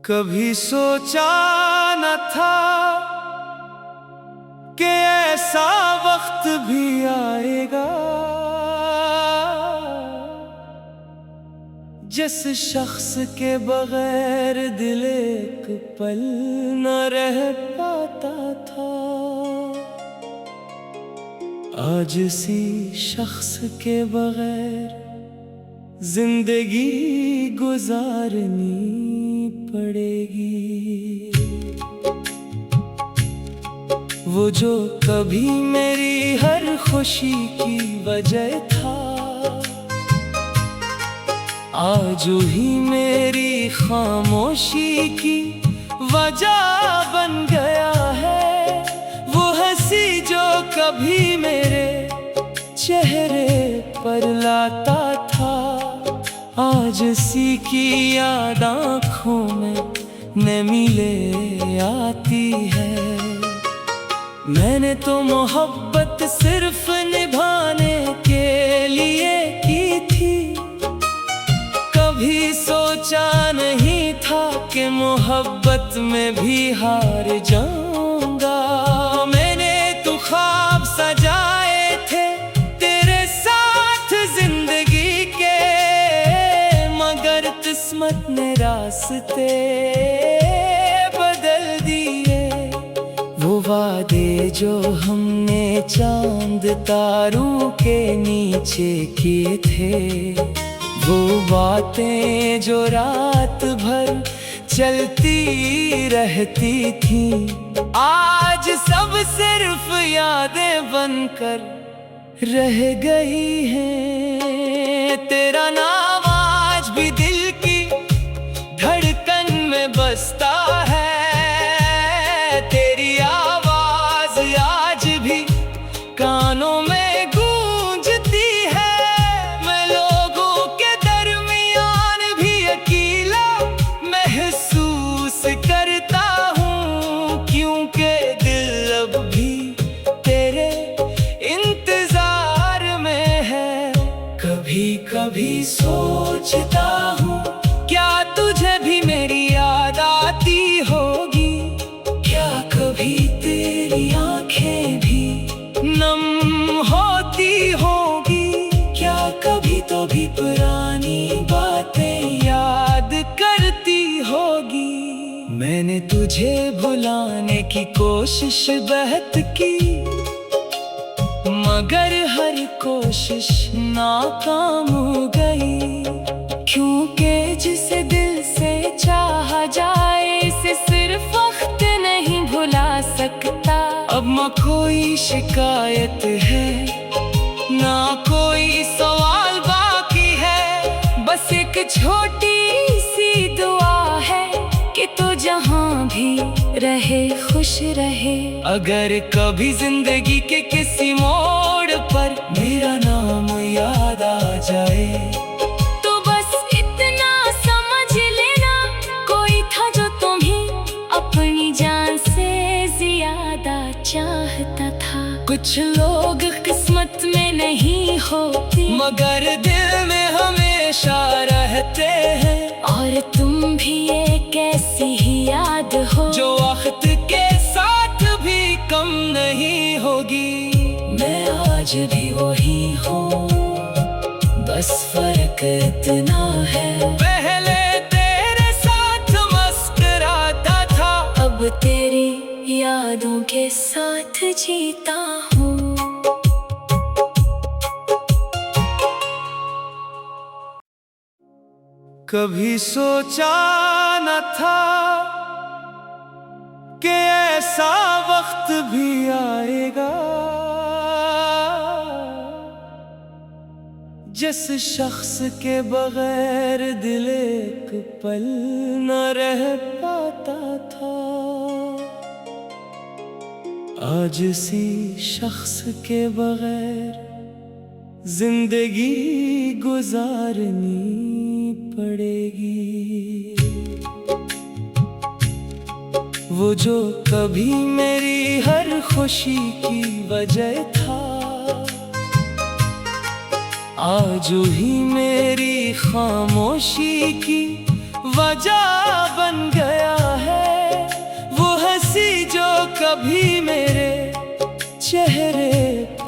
कभी सोचा न था कि ऐसा वक्त भी आएगा, जिस शख्स के बगैर दिल एक पल न रह पाता था। आज इसी शख्स के बगैर जिंदगी गुजारनी पड़ेगी। वो जो कभी मेरी हर खुशी की वजह था, आज ही मेरी खामोशी की वजह बन गया है। वो हंसी जो कभी मेरे चेहरे पर लाता था, आज सी की याद आँखों में नमी ले आती है। मैंने तो मोहब्बत सिर्फ निभाने के लिए की थी, कभी सोचा नहीं था कि मोहब्बत में भी हार जाऊंगा। मैंने तो ख्वाब सजाए थे तेरे साथ जिंदगी के, मगर किस्मत ने रास्ते बदल दिए। वो वादे जो हमने चांद तारों के नीचे किए थे, वो बातें जो रात भर चलती रहती थी, आज सब सिर्फ यादें बनकर रह गई हैं। तेरा नाम आज भी दिल की धड़कन में बसता है, तेरी आवाज आज भी कानों में गूंजती है। मैं लोगों के दरमियान भी अकेला महसूस करता हूँ, क्योंकि दिल अब भी तेरे इंतजार में है। कभी कभी सोचता हूँ क्या तुझे भी मेरी याद आती होगी, क्या कभी तेरी आंखें भी नम होती होगी, क्या कभी तो भी पुरानी बातें याद करती होगी। मैंने तुझे भुलाने की कोशिश बहुत की, मगर हर कोशिश नाकाम हो गई, क्योंकि जिसे दिल से चाहा जाए इसे सिर्फ वक्त नहीं भुला सकता। अब न कोई शिकायत है, ना कोई सवाल बाकी है, बस एक छोटी सी दुआ है कि तू जहाँ भी रहे खुश रहे। अगर कभी जिंदगी के किसी मोड़ पर मेरा नाम याद आ जाए, तो बस इतना समझ लेना कोई था जो तुम्हें अपनी जान से ज्यादा चाहता था। कुछ लोग किस्मत में नहीं होते, मगर दिल में हमेशा रहते हैं। और तुम भी एक ऐसी ही याद हो जो वक्त के साथ भी कम नहीं होगी। मैं आज भी वही हूँ, बस फर्क इतना है, पहले तेरे साथ मुस्कुराता था, अब तेरी यादों के साथ जीता हूँ। कभी सोचा न था कि ऐसा वक्त भी आएगा, जिस शख्स के बगैर दिल एक पल न रह पाता था। आज इसी शख्स के बगैर जिंदगी गुजारनी पड़ेगी। वो जो कभी मेरी हर खुशी की वजह था, आज ही मेरी खामोशी की वजह बन गया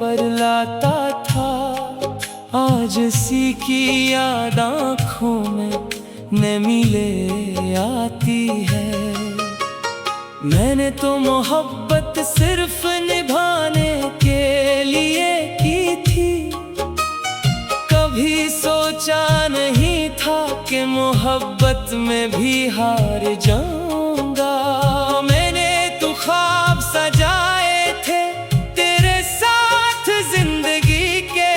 पर लाता था। आज सी की याद आँखों में नमी ले आती है। मैंने तो मोहब्बत सिर्फ निभाने के लिए की थी, कभी सोचा नहीं था कि मोहब्बत में भी हार जाऊंगा। मैंने तो ख्वाब सजाए थे तेरे साथ जिंदगी के,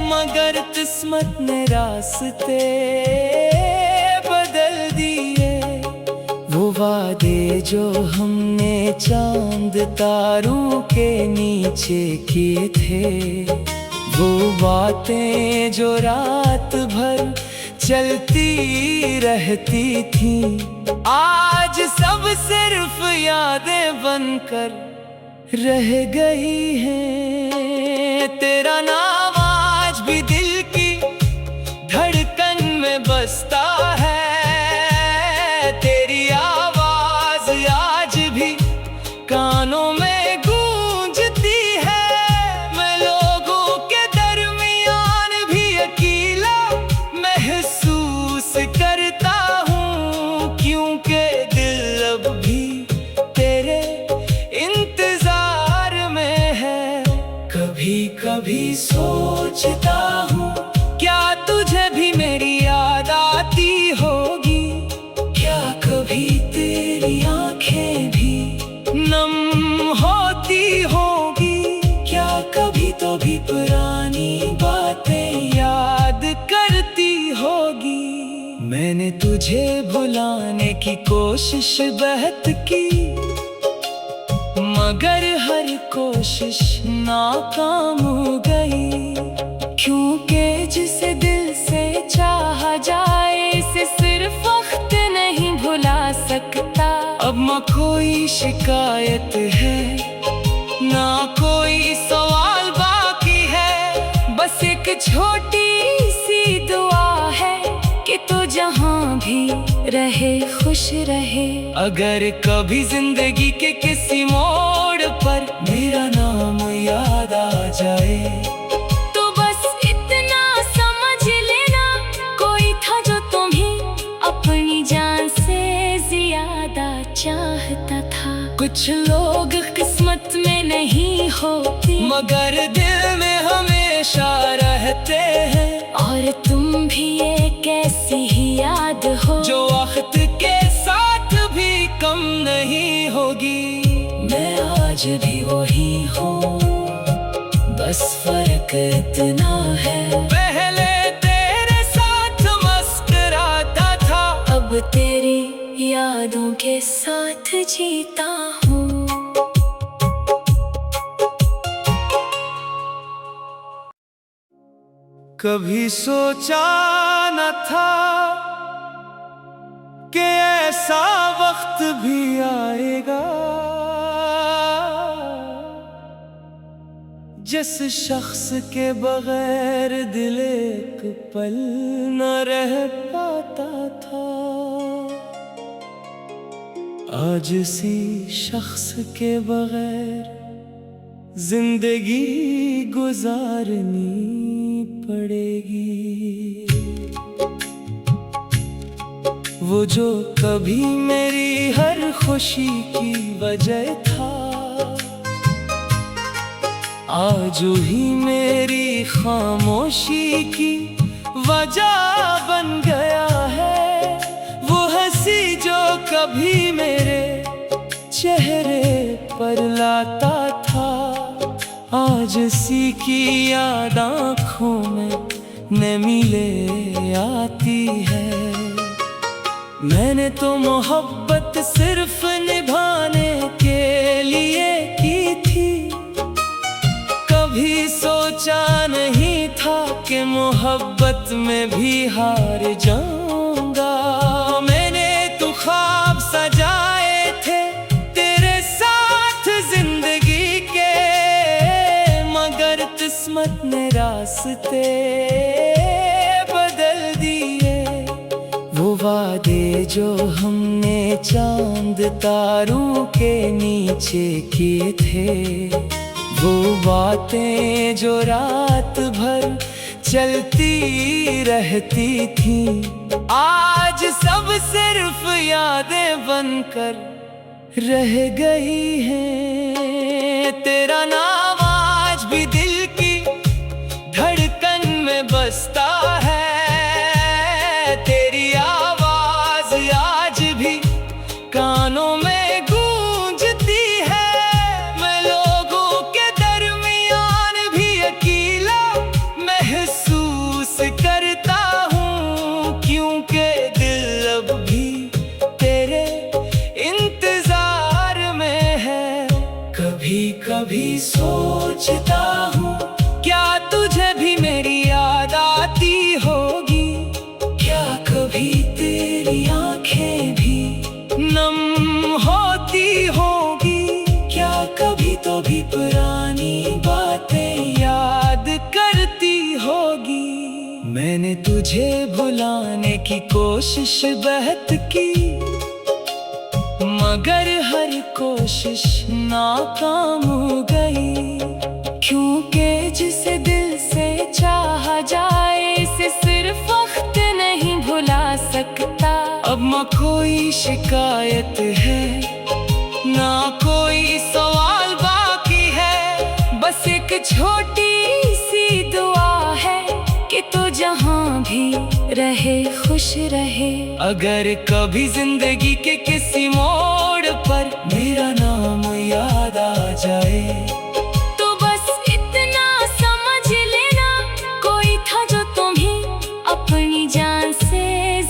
मगर किस्मत ने रास्ते बदल दिए। वो वादे जो हमने चांद तारों के नीचे किए थे, वो बातें जो रात भर चलती रहती थी, आज सब सिर्फ यादें बनकर रह गई हैं। तेरा नाम आज भी दिल की धड़कन में बसता है, तेरी आवाज आज भी कानों में गूंजती है। मैं लोगों के दरमियान भी अकेला महसूस करता हूँ, क्योंकि दिल अब भी तेरे इंतजार में है। कभी कभी सोचता हूँ क्या तुझे भी मेरी याद आती होगी, क्या कभी तेरी आंखें भी नम होती होगी, क्या कभी तो भी पुरानी बातें याद करती होगी। मैंने तुझे भुलाने की कोशिश बहुत की, मगर हर कोशिश नाकाम हो गई, क्योंकि जिसे दिल से चाहा जाए इसे सिर्फ वक्त नहीं भुला सकता। अब न कोई शिकायत है, ना कोई सवाल बाकी है, बस एक छोटी सी दुआ है कि तू जहाँ भी रहे खुश रहे। अगर कभी जिंदगी के किसी मोड़ पर मेरा नाम याद आ जाए, तो बस इतना समझ लेना कोई था जो तुम्हें अपनी जान से ज्यादा चाहता था। कुछ लोग किस्मत में नहीं होते, मगर दिल में हमेशा रहते हैं। और तुम भी एक ऐसी ही याद हो जो वक्त के साथ भी कम नहीं होगी। मैं आज भी वही हूँ, बस फर्क इतना है, पहले तेरे साथ मुस्कुराता था, अब तेरी यादों के साथ जीता हूँ। कभी सोचा न था कि ऐसा वक्त भी आएगा, जिस शख्स के बगैर दिल एक पल न रह पाता था। आज इसी शख्स के बगैर जिंदगी गुजारनी पड़ेगी। वो जो कभी मेरी हर खुशी की वजह था, आज ही मेरी खामोशी की वजह बन गया है। वो हंसी जो कभी मेरे चेहरे पर लाता था, आज सी की याद आँखों में नमी ले आती है। मैंने तो मोहब्बत सिर्फ निभाने के लिए की थी, कभी सोचा नहीं था कि मोहब्बत में भी हार जाऊंगा। मैंने तो ख्वाब सजाए थे तेरे साथ जिंदगी के, मगर किस्मत ने रास्ते बदल दिए। वो वादे जो हमने चांद तारों के नीचे किए थे, वो बातें जो रात भर चलती रहती थी, आज सब सिर्फ यादें बनकर रह गई हैं। तेरा नाम आज भी दिल की धड़कन में बसता है, तेरी आवाज आज भी कानों में गूंजती है। मैं लोगों के दरमियान भी अकेला महसूस करता हूँ, क्योंकि दिल अब भी तेरे इंतजार में है। कभी कभी सोचता हूँ, क्या तुझे भी मेरी याद आती होगी? क्या कभी तेरी आंखें भी नम होती होगी? क्या कभी तो भी पुरानी बातें याद करती होगी? मैंने तुझे भुलाने की कोशिश बहुत की, मगर हर कोशिश नाकाम हो गई। क्योंकि जिसे दिल से चाहा जाए, इसे सिर्फ वक्त नहीं भुला सकता। अब न कोई शिकायत है, ना कोई सवाल बाकी है, बस एक छोटी सी दुआ है कि तू जहाँ भी रहे खुश रहे। अगर कभी जिंदगी के किसी मोड़ पर मेरा नाम याद आ जाए, तो बस इतना समझ लेना, कोई था जो तुम्हें अपनी जान से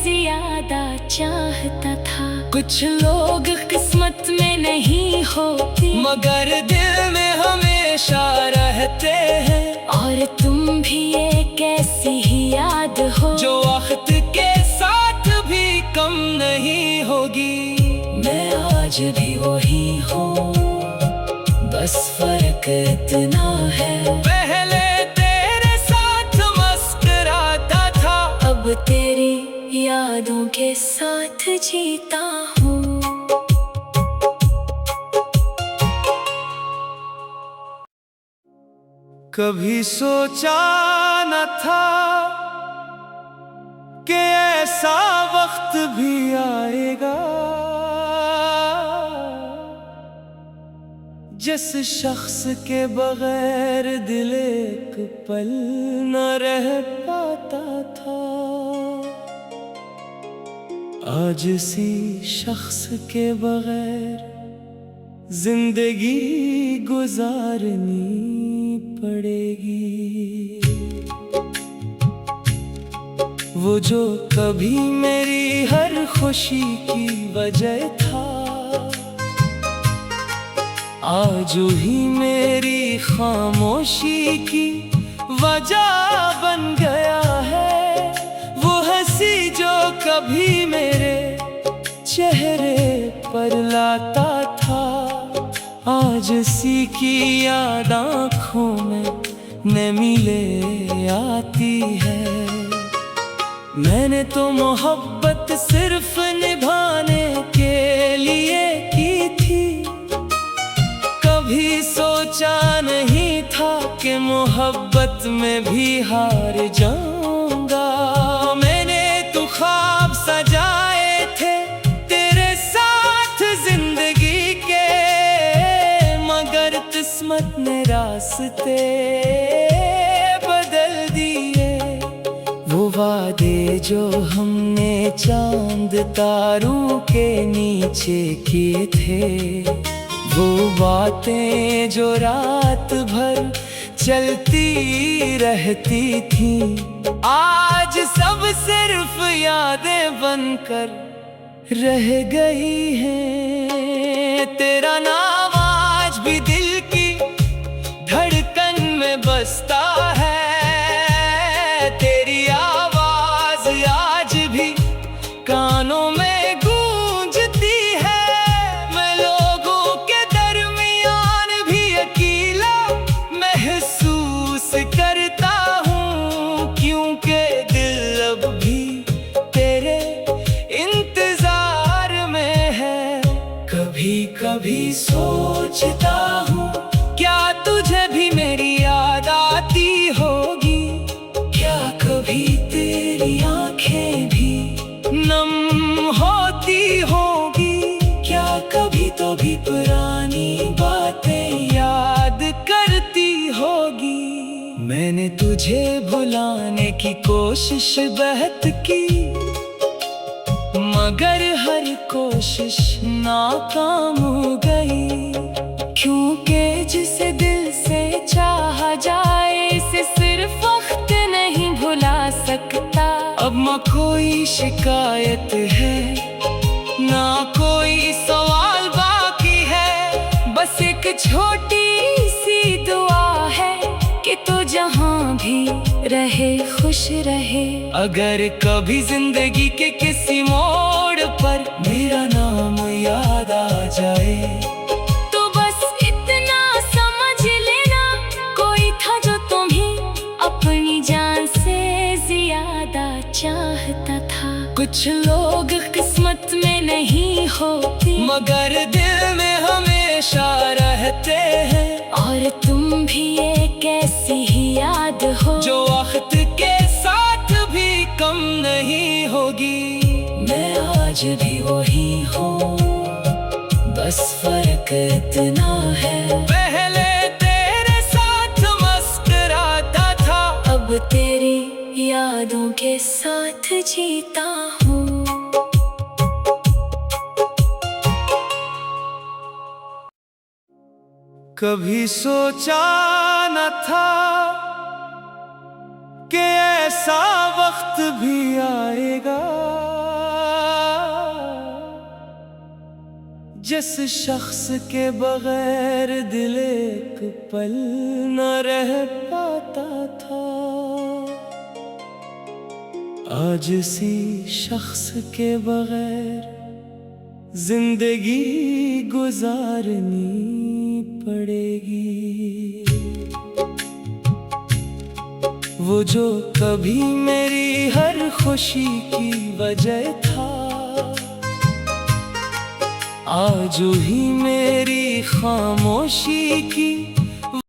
ज्यादा चाहता था। कुछ लोग किस्मत में नहीं होते, मगर दिल में हमेशा रहते हैं। और तुम भी एक ऐसी ही याद हो, जो वक्त के साथ भी कम नहीं होगी। मैं आज भी वही हूँ, बस फर्क इतना है, पहले तेरे साथ मुस्कुराता था, अब तेरी यादों के साथ जीता हूँ। कभी सोचा न था कि ऐसा वक्त भी आएगा, जिस शख्स के बगैर दिल एक पल न रह पाता था। आज इसी शख्स के बगैर जिंदगी गुजारनी पड़ेगी। वो जो कभी मेरी हर खुशी की वजह था, आज ही मेरी खामोशी की वजह बन गया है। वो हंसी जो कभी मेरे चेहरे पर लाता था, आज सी की याद आँखों में नमी ले आती है। मैंने तो मोहब्बत सिर्फ निभाने के लिए की थी, कभी सोचा नहीं था कि मोहब्बत में भी हार जाऊंगा। मैंने तो ख्वाब सजाए थे तेरे साथ जिंदगी के, मगर किस्मत ने रास्ते बदल दिए। वो वादे जो हमने चांद तारों के नीचे किए थे, वो बातें जो रात भर चलती रहती थी, आज सब सिर्फ यादें बनकर रह गई हैं। तेरा नाम आज भी दिल की धड़कन में बसता है, तेरी आवाज आज भी कानों में गूंजती है। मैं लोगों के दरमियान भी अकेला महसूस करता हूँ, क्योंकि दिल अब भी तेरे इंतजार में है। कभी कभी सोचता हूँ, क्या तुझे तुझे भुलाने की कोशिश बहुत की, मगर हर कोशिश नाकाम हो गई। क्योंकि जिसे दिल से चाहा जाए इसे सिर्फ वक्त नहीं भुला सकता। अब न कोई शिकायत है ना कोई सवाल बाकी है, बस एक छोटी सी दुआ है कि तू जहाँ भी रहे खुश रहे। अगर कभी जिंदगी के किसी मोड़ पर मेरा नाम याद आ जाए तो बस इतना समझ लेना, कोई था जो तुम्हें अपनी जान से ज्यादा चाहता था। कुछ लोग किस्मत में नहीं होते मगर दिल में हमेशा रहते हैं। और तुम भी एक ऐसी ही याद हो जो वक्त के साथ भी कम नहीं होगी। मैं आज भी वही हूँ, बस फर्क इतना है, पहले तेरे साथ मुस्कुराता था, अब तेरी यादों के साथ जीता हूँ। कभी सोचा न था कि ऐसा वक्त भी आएगा, जिस शख्स के बगैर दिल एक पल न रह पाता था। आज इसी शख्स के बगैर जिंदगी गुजारनी पड़ेगी। वो जो कभी मेरी हर खुशी की वजह था, आज ही मेरी खामोशी की